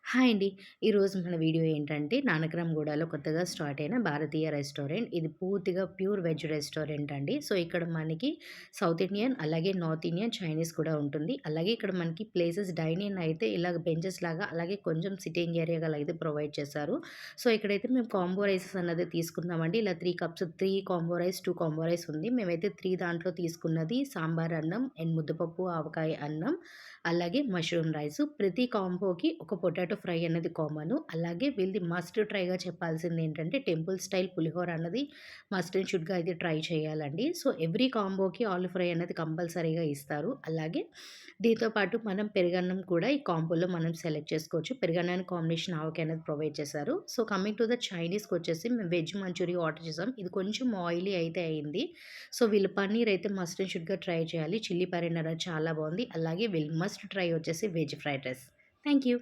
Hi అండి. ఈరోజు మన వీడియో ఏంటంటే, నానక్రామ్‌గూడలో కొత్తగా స్టార్ట్ అయిన భారతీయ రెస్టారెంట్. ఇది పూర్తిగా ప్యూర్ వెజ్ రెస్టారెంట్ అండి. సో, ఇక్కడ మనకి సౌత్ ఇండియన్, అలాగే నార్త్ ఇండియన్, చైనీస్ కూడా ఉంటుంది. అలాగే ఇక్కడ మనకి ప్లేసెస్ డైన్ ఇన్ అయితే ఇలాగ బెంచెస్ లాగా, అలాగే కొంచెం సిట్టింగ్ ఏరియా గల అయితే ప్రొవైడ్ చేశారు. సో, ఇక్కడైతే మేము కాంబో రైసెస్ అన్నది తీసుకున్నామండి. ఇలా 3 cups 3 combo rice, 2 combo rice ఉంది. మేమైతే 3 దాంట్లో తీసుకున్నది సాంబార్ అన్నం అండ్ ముద్దపప్పు, ఆవకాయ అన్నం, అలాగే మష్రూమ్ రైసు. ప్రతి కాంబోకి ఒక పొటాటో ఫ్రై అనేది కామను. అలాగే వీళ్ళది మస్ట్ ట్రైగా చెప్పాల్సిందేంటంటే టెంపుల్ స్టైల్ పులిహోర అన్నది మస్ట్ అండ్ షుడ్‌గా అయితే ట్రై చేయాలండి. సో, ఎవ్రీ కాంబోకి ఆలు ఫ్రై అనేది కంపల్సరీగా ఇస్తారు. అలాగే దీంతో పాటు మనం పెరుగన్నం కూడా ఈ కాంబోలో మనం సెలెక్ట్ చేసుకోవచ్చు. పెరుగన్నానికి కాంబినేషన్ ఆవకాయ అనేది ప్రొవైడ్ చేశారు. సో, కమింగ్ టు ద చైనీస్‌కొచ్చేసి మేము వెజ్ మంచూరియా ఆర్డర్ చేసాం. ఇది కొంచెం ఆయిలీ అయితే అయింది. సో, వీళ్ళు పన్నీర్ అయితే మస్ట్ అండ్ షుడ్‌గా ట్రై చేయాలి. చిల్లీ పన్నీర్ అనేది చాలా బావుంది. అలాగే వీళ్ళు మస్ట్ ట్రై వచ్చేసి veg fried rice. Thank you.